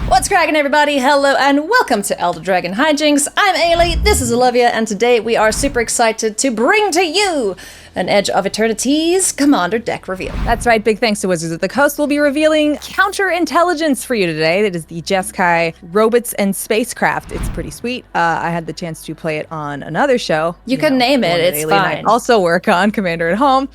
What's cracking, everybody? Hello and welcome to Elder Dragon Hijinks. I'm Ailey, this is Olivia, and today we are super excited to bring to you an Edge of Eternities Commander deck reveal. That's right, big thanks to Wizards of the Coast. We'll be revealing counterintelligence for you today. That is the Jeskai Robots and Spacecraft. It's pretty sweet. I had the chance to play it on another show. You can name it, it's fine. I also work on Commander at Home.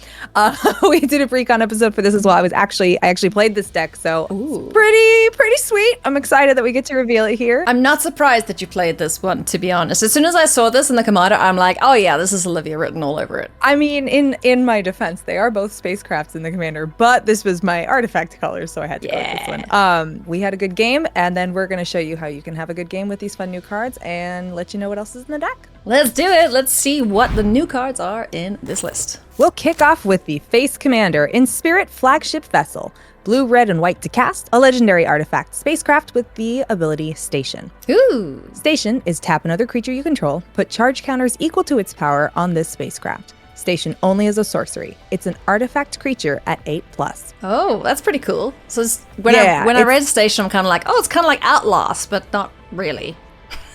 We did a precon episode for this as well. I actually played this deck, so it's pretty sweat. I'm excited that we get to reveal it here. I'm not surprised that you played this one, to be honest. As soon as I saw this in the Commander, I'm like, oh yeah, this is Olivia written all over it. I mean, in my defense, they are both spacecrafts in the Commander, but this was my artifact colors, so I had to go with this one. We had a good game, and then we're going to show you how you can have a good game with these fun new cards and let you know what else is in the deck. Let's do it. Let's see what the new cards are in this list. We'll kick off with the Face Commander in Spirit Flagship Vessel. Blue, red, and white to cast, a legendary artifact spacecraft with the ability Station. Ooh. Station is tap another creature you control, put charge counters equal to its power on this spacecraft. Station only as a sorcery. It's an artifact creature at 8+. Oh, that's pretty cool. So when I read Station, I'm kind of like, oh, it's kind of like Outlast, but not really.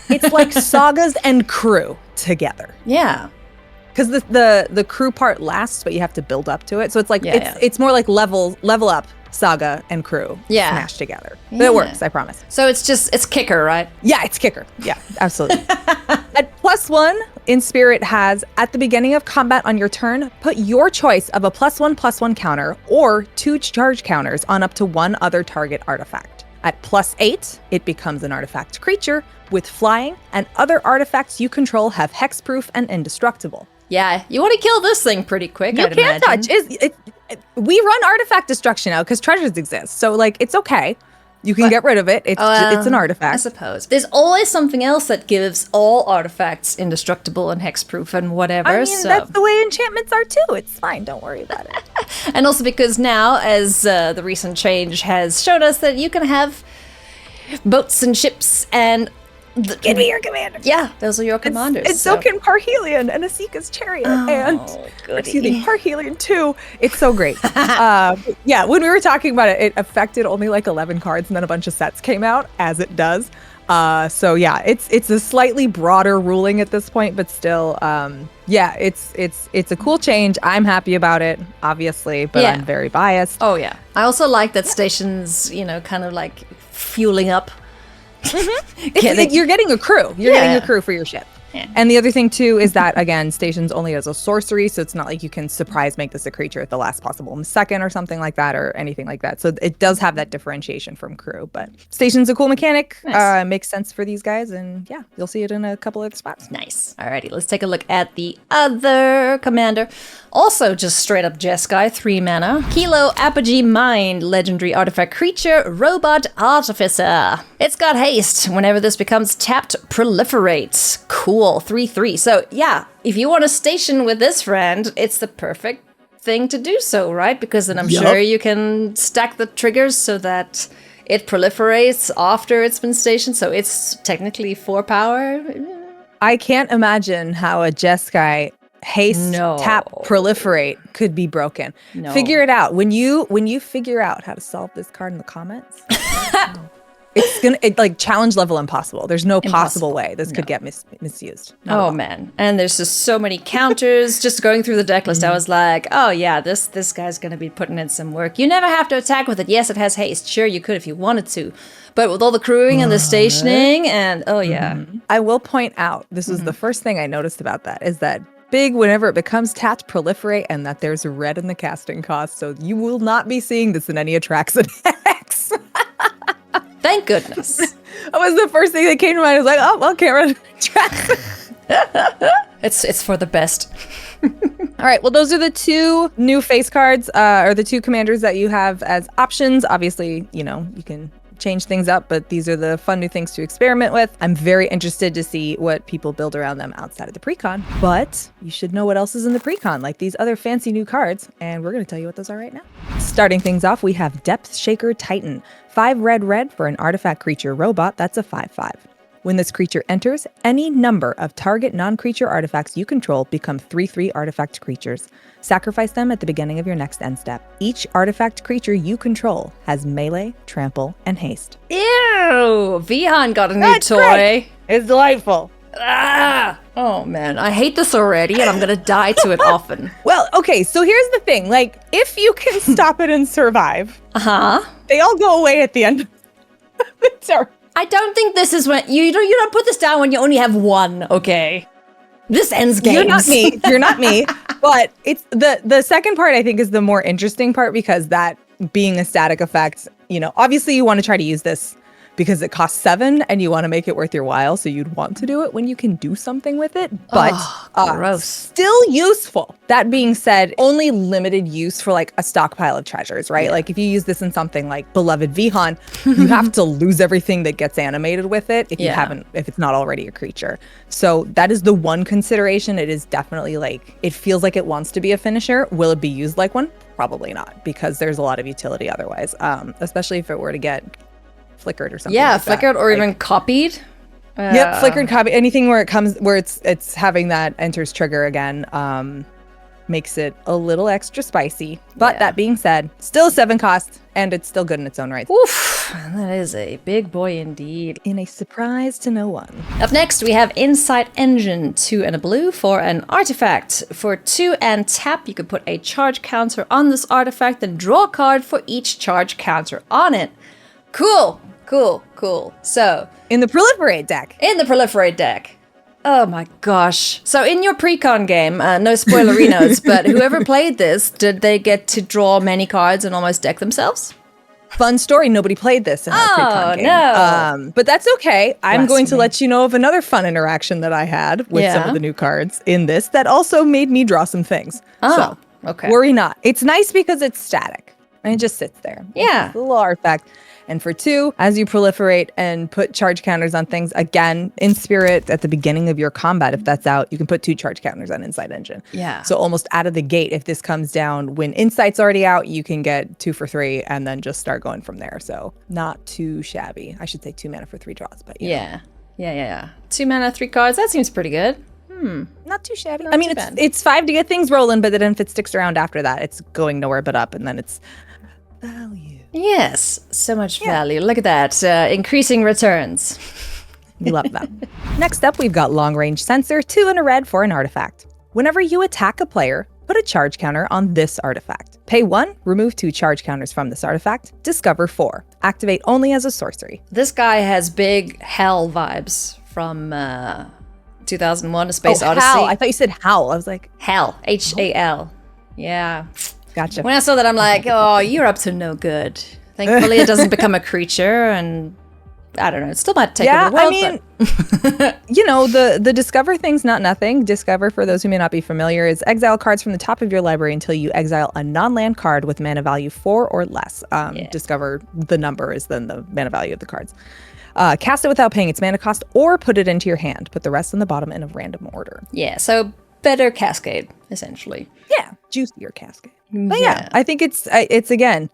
It's like Sagas and Crew together. Yeah. Because the Crew part lasts, but you have to build up to it. So it's like it's more like level up Saga and Crew smashed together. But it works, I promise. So it's kicker, right? Yeah, it's kicker. Yeah, absolutely. At +1, in Spirit has, at the beginning of combat on your turn, put your choice of a +1/+1 counter or 2 charge counters on up to one other target artifact. At +8, it becomes an artifact creature with flying, and other artifacts you control have hexproof and indestructible. Yeah, you want to kill this thing pretty quick, You can't touch. We run artifact destruction out because treasures exist. So, like, it's okay. You can get rid of it. It's an artifact. I suppose. There's always something else that gives all artifacts indestructible and hexproof and whatever. I mean, that's the way enchantments are too. It's fine. Don't worry about it. And also because now, as the recent change has shown us, that you can have boats and ships and... Give me your commander. Yeah, those are your commanders. And so can Parhelion and Asika's Chariot and Parhelion 2. It's so great. Yeah, when we were talking about it, it affected only like 11 cards and then a bunch of sets came out, as it does. So yeah, it's a slightly broader ruling at this point, but still, yeah, it's a cool change. I'm happy about it, obviously, but I'm very biased. Oh yeah. I also like that Station's, kind of like fueling up. You're getting a crew. You're getting a crew for your ship. Yeah. And the other thing too is that, again, Station's only as a sorcery, so it's not like you can surprise make this a creature at the last possible second or something like that or anything like that. So it does have that differentiation from Crew, but Station's a cool mechanic. Nice. Makes sense for these guys, and yeah, you'll see it in a couple of spots. Nice. Alrighty, let's take a look at the other commander. Also just straight up Jeskai, 3 mana. Kilo Apogee Mind, legendary artifact creature, robot artificer. It's got haste. Whenever this becomes tapped, proliferates. Cool. 3/3. So yeah, if you want to station with this friend, it's the perfect thing to do so, right? Because then I'm sure you can stack the triggers so that it proliferates after it's been stationed. So it's technically 4 power. I can't imagine how a Jeskai haste tap proliferate could be broken. No. Figure it out. When you figure out how to solve this card in the comments. It's like challenge level impossible. There's no possible way this could get misused. Oh man. And there's just so many counters. Just going through the deck list, I was like, oh yeah, this guy's gonna be putting in some work. You never have to attack with it. Yes, it has haste. Sure, you could if you wanted to. But with all the crewing and the stationing and I will point out, this was the first thing I noticed about that, is that big whenever it becomes tapped, proliferate, and that there's red in the casting cost. So you will not be seeing this in any Atraxa decks. Thank goodness. That was the first thing that came to mind. I was like, oh, well, can't run Atraxa. It's for the best. All right, well, those are the 2 new face cards, or the 2 commanders that you have as options. Obviously, you can change things up, but these are the fun new things to experiment with. I'm very interested to see what people build around them outside of the precon, but you should know what else is in the precon, like these other fancy new cards, and we're going to tell you what those are right now. Starting things off, we have Depth Shaker Titan, 5 red for an artifact creature robot. That's a 5/5. When this creature enters, any number of target non-creature artifacts you control become 3/3 artifact creatures. Sacrifice them at the beginning of your next end step. Each artifact creature you control has melee, trample, and haste. Ew! Vihan got a new That's toy. great. It's delightful. Ah! Oh man, I hate this already and I'm gonna die to it often. Well, okay, so here's the thing. Like, if you can stop it and survive, they all go away at the end. Sorry. I don't think this is when you don't put this down when you only have one, okay? This ends games. You're not me. You're not me. But it's the second part, I think, is the more interesting part, because that being a static effect, obviously you want to try to use this because it costs 7 and you want to make it worth your while. So you'd want to do it when you can do something with it. But gross. Still useful. That being said, only limited use for like a stockpile of treasures, right? Yeah. Like if you use this in something like Beloved Vihan, you have to lose everything that gets animated with it if it's not already a creature. So that is the one consideration. It is definitely like, it feels like it wants to be a finisher. Will it be used like one? Probably not, because there's a lot of utility otherwise, especially if it were to get flickered or something. Yeah, like flickered that. or even copied. Yep, flickered, copy, anything where it's having that enters trigger again, makes it a little extra spicy. But that being said, still a 7 cost, and it's still good in its own right. Oof, that is a big boy indeed. In a surprise to no one. Up next, we have Insight Engine, 2 and a blue for an artifact. For 2 and tap, you can put a charge counter on this artifact and draw a card for each charge counter on it. Cool. So, In the Proliferate deck. Oh my gosh. So in your precon game, no spoilery notes, but whoever played this, did they get to draw many cards and almost deck themselves? Fun story, nobody played this in our precon game. No. But that's okay. I'm going to Blasphemy. let you know of another fun interaction that I had with some of the new cards in this that also made me draw some things. Oh, so, okay. worry not. It's nice because it's static and it just sits there. Yeah. It's a little artifact. And for 2, as you proliferate and put charge counters on things, again, in spirit, at the beginning of your combat, if that's out, you can put 2 charge counters on Insight Engine. Yeah. So almost out of the gate, if this comes down when Insight's already out, you can get 2 for 3 and then just start going from there. So not too shabby. I should say 2 mana for 3 draws, but Yeah. 2 mana, 3 cards. That seems pretty good. not too shabby. Not I mean, too bad. it's 5 to get things rolling, but then if it sticks around after that, it's going nowhere but up, and then it's value. Yes, so much value. Look at that. Increasing returns. We love them. Next up, we've got Long Range Sensor, 2 and a red for an artifact. Whenever you attack a player, put a charge counter on this artifact. Pay 1, remove 2 charge counters from this artifact. Discover 4. Activate only as a sorcery. This guy has big Hell vibes from 2001: A Space Odyssey. Hal. I thought you said Howl. I was like, Hell. H-A-L. Yeah. gotcha. When I saw that, I'm like, oh, you're up to no good. Thankfully, it doesn't become a creature, and I don't know. It still might take over the world. The Discover thing's not nothing. Discover, for those who may not be familiar, is exile cards from the top of your library until you exile a non-land card with mana value 4 or less. Discover the number is then the mana value of the cards. Cast it without paying its mana cost, or put it into your hand. Put the rest on the bottom in a random order. Yeah, so better Cascade, essentially. Yeah, juicier Cascade. But yeah, I think it's again,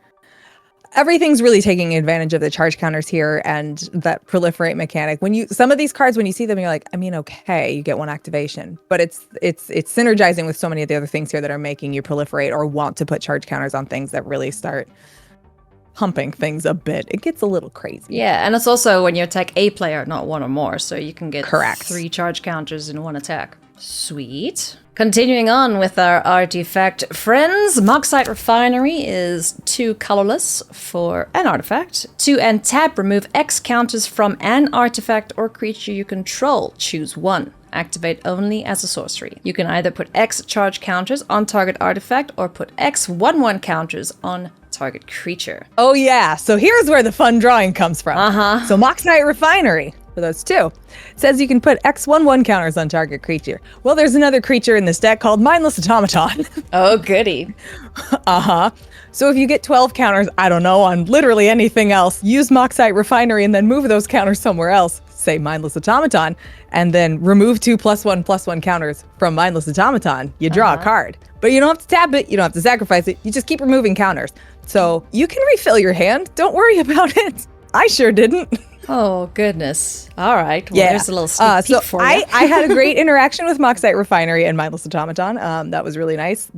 everything's really taking advantage of the charge counters here and that proliferate mechanic. Some of these cards, when you see them, you're like, I mean, okay, you get 1 activation, but it's synergizing with so many of the other things here that are making you proliferate or want to put charge counters on things that really start humping things a bit. It gets a little crazy. Yeah, and it's also when you attack a player, not 1 or more, so you can get Correct. 3 charge counters in 1 attack. Sweet. Continuing on with our artifact friends, Moxite Refinery is 2 colorless for an artifact. 2 and tap, remove X counters from an artifact or creature you control. Choose 1. Activate only as a sorcery. You can either put X charge counters on target artifact or put X 1/1 counters on target creature. Oh yeah, so here's where the fun drawing comes from. So Moxite Refinery, for those 2, says you can put X/1/1 counters on target creature. Well, there's another creature in this deck called Mindless Automaton. Oh, goody. So if you get 12 counters, I don't know, on literally anything else, use Moxite Refinery and then move those counters somewhere else, say Mindless Automaton, and then remove 2 +1/+1 counters from Mindless Automaton. You draw a card. But you don't have to tap it, you don't have to sacrifice it, you just keep removing counters. So you can refill your hand, don't worry about it. I sure didn't. Oh, goodness. All right. Well, Yeah. there's a little sneak peek for you. I had a great interaction with Moxite Refinery and Mindless Automaton. That was really nice.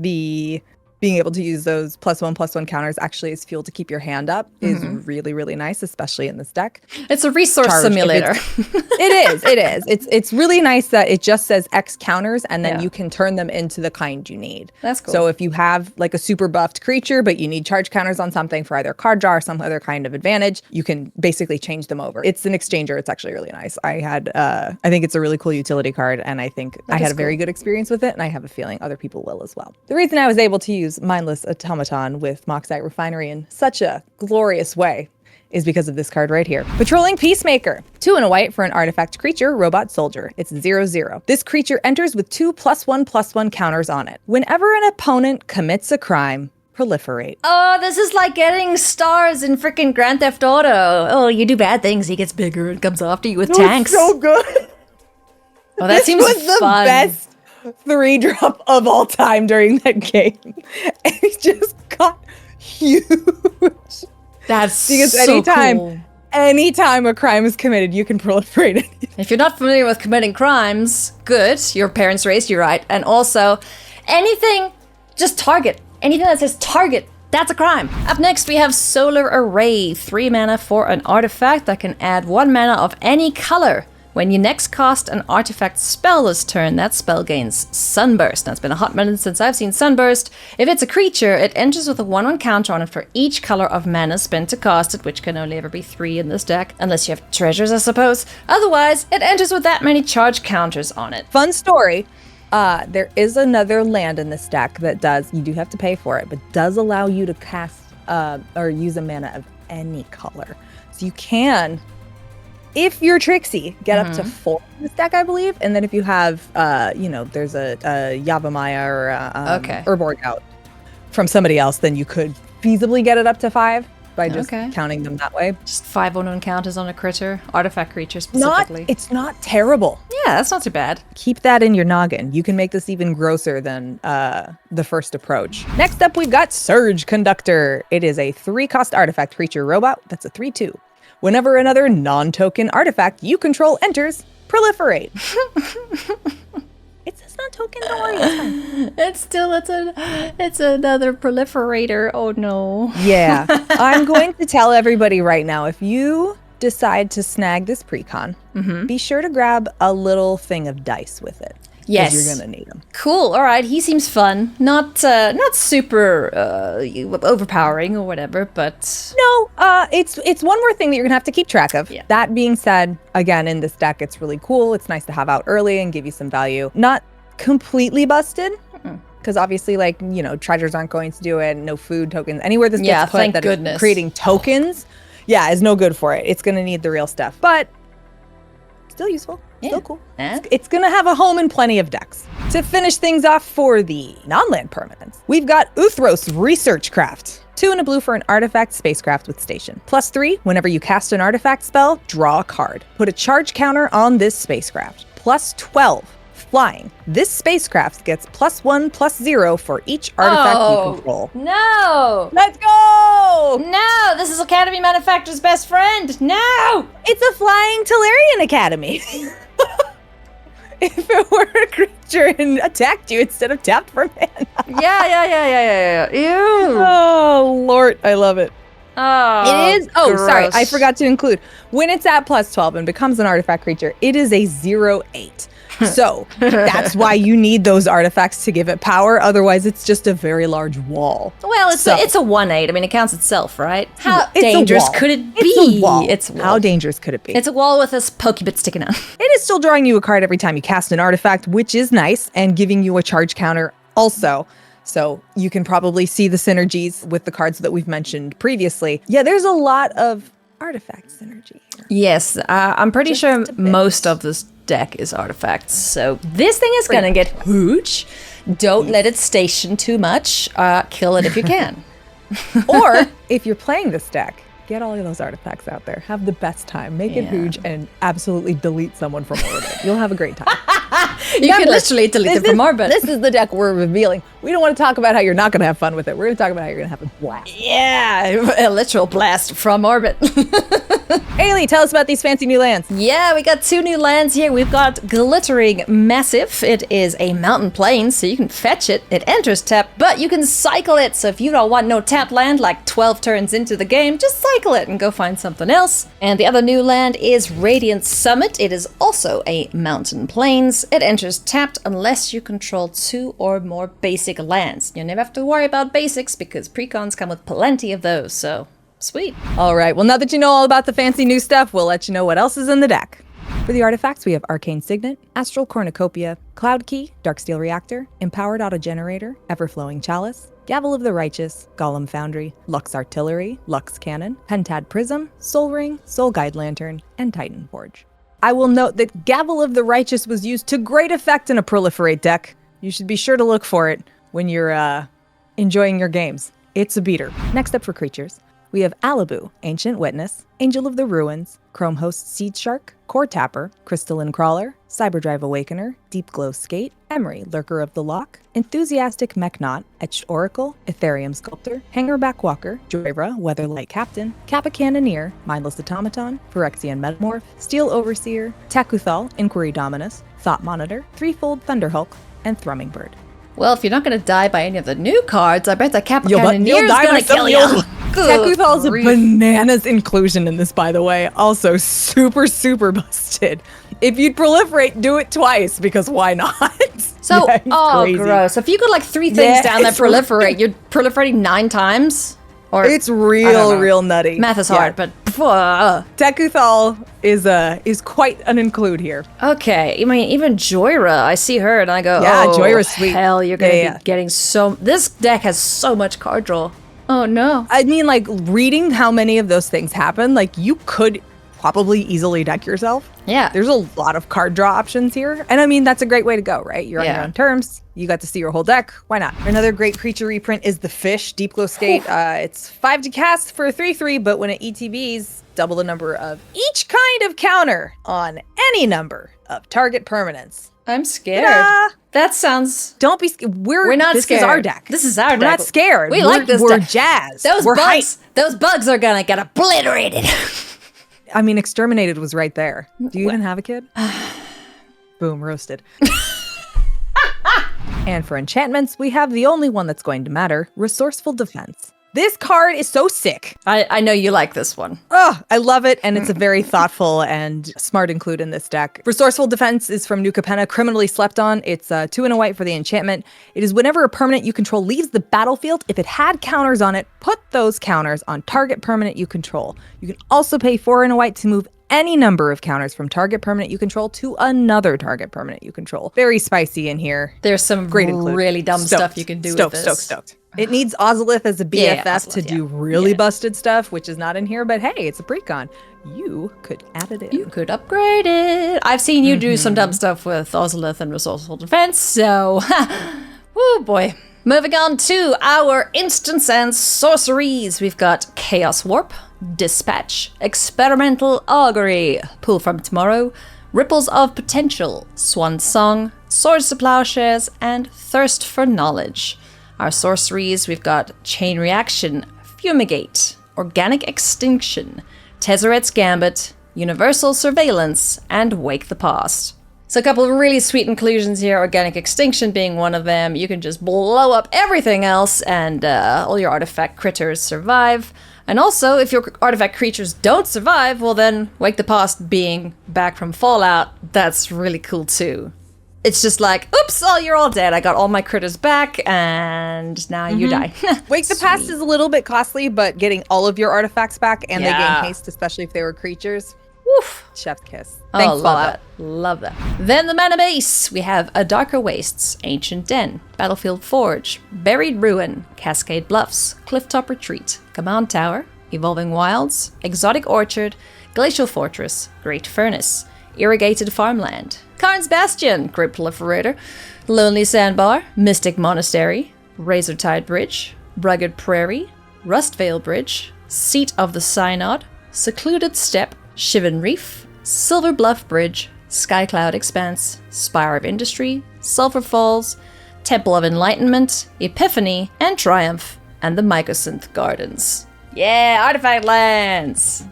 Being able to use those +1/+1 counters actually as fuel to keep your hand up is really, really nice, especially in this deck. It's a resource simulator. It is. It's really nice that it just says X counters and then you can turn them into the kind you need. That's cool. So if you have like a super buffed creature, but you need charge counters on something for either card draw or some other kind of advantage, you can basically change them over. It's an exchanger. It's actually really nice. I think it's a really cool utility card, and I think I had a very good experience with it, and I have a feeling other people will as well. The reason I was able to use Mindless Automaton with Moxite Refinery in such a glorious way is because of this card right here. Patrolling Peacemaker. 2 and a white for an artifact creature, robot soldier. It's 0/0. This creature enters with 2 +1/+1 counters on it. Whenever an opponent commits a crime, proliferate. Oh, this is like getting stars in freaking Grand Theft Auto. Oh, you do bad things, he gets bigger and comes after you with tanks. So good. Oh, that seems was the fun. best 3-drop of all time during that game. And he just got huge. That's Because so cool. anytime a crime is committed, you can proliferate anything. If you're not familiar with committing crimes, good. Your parents raised you right. And also, anything, just target. Anything that says target, that's a crime. Up next, we have Solar Array. 3 mana for an artifact that can add 1 mana of any color. When you next cast an artifact spell this turn, that spell gains Sunburst. Now, it's been a hot minute since I've seen Sunburst. If it's a creature, it enters with a 1/1 counter on it for each color of mana spent to cast it, which can only ever be 3 in this deck, unless you have treasures, I suppose. Otherwise, it enters with that many charge counters on it. Fun story. There is another land in this deck that does, you do have to pay for it, but does allow you to cast or use a mana of any color. So you can, if you're tricksy, get up to 4 in this deck, I believe. And then if you have, there's a Yavimaya or Urborg out from somebody else, then you could feasibly get it up to 5 by just counting them that way. Just 5 unknown counters on a critter, artifact creature specifically. It's not terrible. Yeah, that's not too bad. Keep that in your noggin. You can make this even grosser than the first approach. Next up, we've got Surge Conductor. It is a 3-cost artifact creature robot. That's a 3/2. Whenever another non-token artifact you control enters, proliferate. It's not token, don't worry, it's fine. It's another proliferator. Oh no. Yeah. I'm going to tell everybody right now, if you decide to snag this precon, be sure to grab a little thing of dice with it. Yes. You're gonna need them. Cool. All right. He seems fun. Not super overpowering or whatever, but No, it's one more thing that you're gonna have to keep track of. Yeah. That being said, again, in this deck, it's really cool. It's nice to have out early and give you some value. Not completely busted, because obviously, treasures aren't going to do it. No food tokens anywhere this gets put thank that goodness. is creating tokens. Yeah, is no good for it. It's gonna need the real stuff, but still useful. Still cool. It's gonna have a home in plenty of decks. To finish things off for the non-land permanents, we've got Uthros Research Craft. 2 and a blue for an artifact spacecraft with station. +3, whenever you cast an artifact spell, draw a card. Put a charge counter on this spacecraft. +12, flying. This spacecraft gets +1/+0 for each artifact you control. No! Let's go! No! This is Academy Manufacturer's best friend! No! It's a flying Tellurian Academy. If it were a creature and attacked you instead of tapped for mana. Yeah. Ew. Oh, Lord, I love it. Oh, it is. Oh, sorry, gross. I forgot to include. When it's at +12 and becomes an artifact creature, it is a 0/8. So that's why you need those artifacts to give it power. Otherwise, it's just a very large wall. Well, it's a 1/8. I mean, it counts itself, right? How It's a dangerous wall. could it be? It's a wall. It's a wall. How dangerous could it be? It's a wall with a pokebit sticking out. It is still drawing you a card every time you cast an artifact, which is nice, and giving you a charge counter also. So you can probably see the synergies with the cards that we've mentioned previously. Yeah, there's a lot of artifact synergy here. Yes, I'm pretty sure most of this deck is artifacts. So this thing is going to get huge. Don't let it station too much. Kill it if you can. Or if you're playing this deck, get all of those artifacts out there. Have the best time. Make it huge and absolutely delete someone from orbit. You'll have a great time. You can literally delete them from orbit. This is the deck we're revealing. We don't want to talk about how you're not going to have fun with it. We're going to talk about how you're going to have a blast. Yeah, a literal blast from orbit. Ailey, tell us about these fancy new lands. Yeah, we got 2 new lands here. We've got Glittering Massive. It is a mountain plain, so you can fetch it. It enters tap, but you can cycle it. So if you don't want no tap land like 12 turns into the game, just cycle it and go find something else. And the other new land is Radiant Summit. It is also a mountain plains. It enters tapped unless you control 2 or more basic lands. You never have to worry about basics because precons come with plenty of those, so sweet. All right, well, now that you know all about the fancy new stuff, we'll let you know what else is in the deck. For the artifacts, we have Arcane Signet, Astral Cornucopia, Cloud Key, Darksteel Reactor, Empowered Autogenerator, Everflowing Chalice, Gavel of the Righteous, Golem Foundry, Lux Artillery, Lux Cannon, Pentad Prism, Soul Ring, Soul Guide Lantern, and Titan Forge. I will note that Gavel of the Righteous was used to great effect in a Proliferate deck. You should be sure to look for it when you're enjoying your games. It's a beater. Next up for creatures, we have Alibu, Ancient Witness, Angel of the Ruins, Chrome Host Seed Shark, Core Tapper, Crystalline Crawler, Cyberdrive Awakener, Deep Glow Skate, Emery, Lurker of the Lock, Enthusiastic Mechnaut, Etched Oracle, Ethereum Sculptor, Hangerback Walker, Joyra, Weatherlight Captain, Kappa Cannoneer, Mindless Automaton, Phyrexian Metamorph, Steel Overseer, Takuthal, Inquiry Dominus, Thought Monitor, Threefold Thunderhulk, and Thrumming Bird. Well, if you're not going to die by any of the new cards, I bet that Kappa Cannoneer is going to kill you. Takuthal's a bananas inclusion in this, by the way. Also super, super busted. If you'd proliferate, do it twice, because why not? So, yeah, crazy. Gross. If you got like 3 things down that proliferate, you're proliferating 9 times? Or it's real nutty. Math is hard, but... Takuthal is quite an include here. Okay, I mean, even Joyra, I see her and I go, Joyra's sweet. Hell, you're going to be getting so... This deck has so much card draw. Oh, no. I mean, like, reading how many of those things happen, like, you could probably easily deck yourself. Yeah. There's a lot of card draw options here. And I mean, that's a great way to go, right? You're on your own terms. You got to see your whole deck. Why not? Another great creature reprint is the Fish, Deep Glow Skate. It's 5 to cast for 3/3, but when it ETBs, double the number of each kind of counter on any number of target permanents. I'm scared. Ta-da! That sounds... Don't be scared. We're not scared. This is our deck. This is our deck. We're not scared. We like this We're deck. jazzed. Those bugs are gonna get obliterated. I mean, Exterminated was right there. Do you even have a kid? Boom, roasted. And for enchantments, we have the only one that's going to matter, Resourceful Defense. This card is so sick. I know you like this one. Oh, I love it, and it's a very thoughtful and smart include in this deck. Resourceful Defense is from New Capenna, Criminally Slept On. It's 2 and a white for the enchantment. It is whenever a permanent you control leaves the battlefield, if it had counters on it, put those counters on target permanent you control. You can also pay 4 and a white to move any number of counters from target permanent you control to another target permanent you control. Very spicy in here. There's some great really dumb stuff you can do with this. Stoked. It needs Ozolith as a BFF to do really busted stuff, which is not in here, but hey, it's a precon. You could add it in. You could upgrade it. I've seen you do some dumb stuff with Ozolith and Resourceful Defense, so... Woo, boy. Moving on to our instants and sorceries. We've got Chaos Warp, Dispatch, Experimental Augury, Pull from Tomorrow, Ripples of Potential, Swan Song, Swords to Plowshares, and Thirst for Knowledge. Our sorceries, we've got Chain Reaction, Fumigate, Organic Extinction, Tezzeret's Gambit, Universal Surveillance, and Wake the Past. So a couple of really sweet inclusions here, Organic Extinction being one of them. You can just blow up everything else and all your artifact critters survive. And also, if your artifact creatures don't survive, well then, Wake the Past being back from Fallout, that's really cool too. It's just like, oops, you're all dead. I got all my critters back, and now you die. Wake the Past is a little bit costly, but getting all of your artifacts back, and they gain haste, especially if they were creatures. Woof. Chef's kiss. Thanks, Fallout. Love that. Then the mana base. We have A Darker Wastes, Ancient Den, Battlefield Forge, Buried Ruin, Cascade Bluffs, Clifftop Retreat, Command Tower, Evolving Wilds, Exotic Orchard, Glacial Fortress, Great Furnace, Irrigated Farmland, Karn's Bastion, Great Proliferator, Lonely Sandbar, Mystic Monastery, Razortide Bridge, Rugged Prairie, Rustvale Bridge, Seat of the Synod, Secluded Steppe, Shivan Reef, Silver Bluff Bridge, Skycloud Expanse, Spire of Industry, Sulphur Falls, Temple of Enlightenment, Epiphany, and Triumph, and the Mycosynth Gardens. Yeah, artifact lands!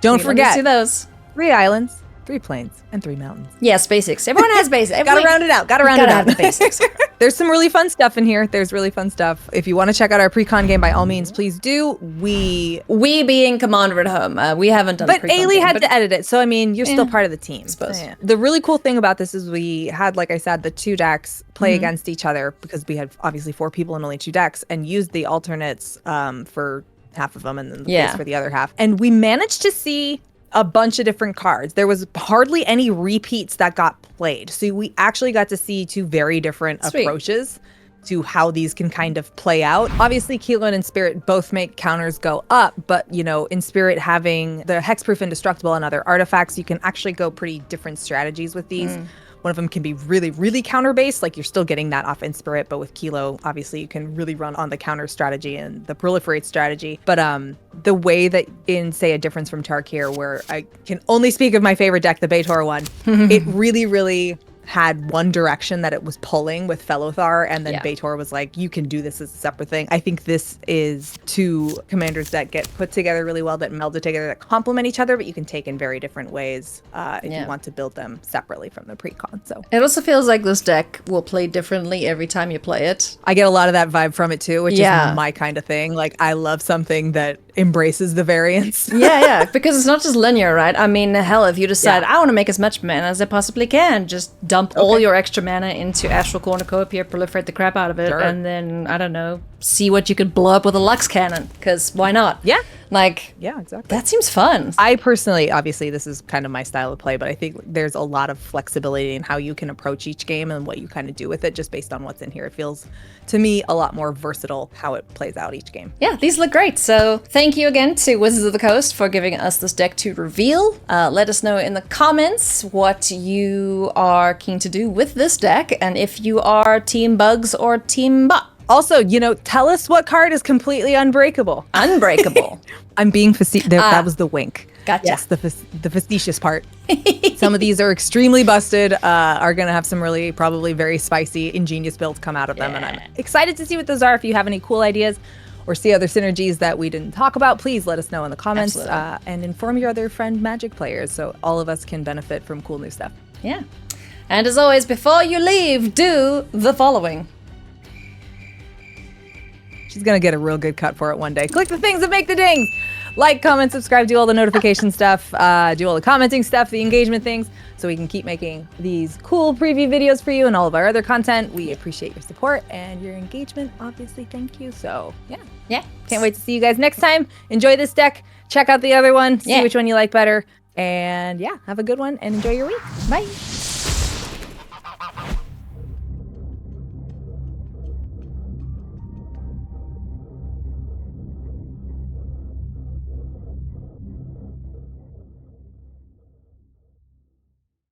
Don't forget, see those. 3 islands, 3 plains, and 3 mountains. Yes, basics. Everyone has basics. Gotta round it out. Gotta round it out. Have the basics. There's some really fun stuff in here. There's really fun stuff. If you want to check out our pre-con game, by all means, please do. We being Commander at home, we haven't done. But pre-con Ailey game, had to edit it, so I mean, you're still part of the team. I suppose. Yeah. The really cool thing about this is we had, like I said, the 2 decks play against each other because we had obviously 4 people and only 2 decks, and used the alternates for half of them and then the base for the other half. And we managed to see a bunch of different cards. There was hardly any repeats that got played. So we actually got to see 2 very different approaches to how these can kind of play out. Obviously, Keelan and Spirit both make counters go up, but you know, in Spirit having the hexproof, indestructible, and other artifacts, you can actually go pretty different strategies with these. One of them can be really, really counter-based, like you're still getting that off in Spirit, but with Kilo, obviously you can really run on the counter strategy and the proliferate strategy. But the way that in, say, a difference from Tarkir, where I can only speak of my favorite deck, the Baator one, it really, really had one direction that it was pulling with Felothar, and then Baator was like, you can do this as a separate thing. I think this is 2 commanders that get put together really well, that melded together, that complement each other, but you can take in very different ways if you want to build them separately from the pre-con. So it also feels like this deck will play differently every time you play it. I get a lot of that vibe from it too, which is my kind of thing. Like, I love something that embraces the variance. Because it's not just linear, right? I mean, hell, if you decide I want to make as much mana as I possibly can, just dump all your extra mana into Astral Cornucopia, proliferate the crap out of it, and then, I don't know, see what you could blow up with a Lux Cannon, because why not? Yeah. Like, exactly. That seems fun. I personally, obviously, this is kind of my style of play, but I think there's a lot of flexibility in how you can approach each game and what you kind of do with it just based on what's in here. It feels, to me, a lot more versatile how it plays out each game. Yeah, these look great. So thank you again to Wizards of the Coast for giving us this deck to reveal. Let us know in the comments what you are keen to do with this deck, and if you are Team Bugs or Team Bot. Also, you know, tell us what card is completely unbreakable. Unbreakable. I'm being facetious. That was the wink. Gotcha. Yes, the facetious part. Some of these are extremely busted, are going to have some really probably very spicy, ingenious builds come out of them. And I'm excited to see what those are. If you have any cool ideas or see other synergies that we didn't talk about, please let us know in the comments and inform your other friend Magic players so all of us can benefit from cool new stuff. Yeah. And as always, before you leave, do the following. She's going to get a real good cut for it one day. Click the things that make the dings. Like, comment, subscribe, do all the notification stuff, do all the commenting stuff, the engagement things, so we can keep making these cool preview videos for you and all of our other content. We appreciate your support and your engagement. Obviously, thank you. So, yeah. Can't wait to see you guys next time. Enjoy this deck. Check out the other one. See which one you like better. And, have a good one and enjoy your week. Bye.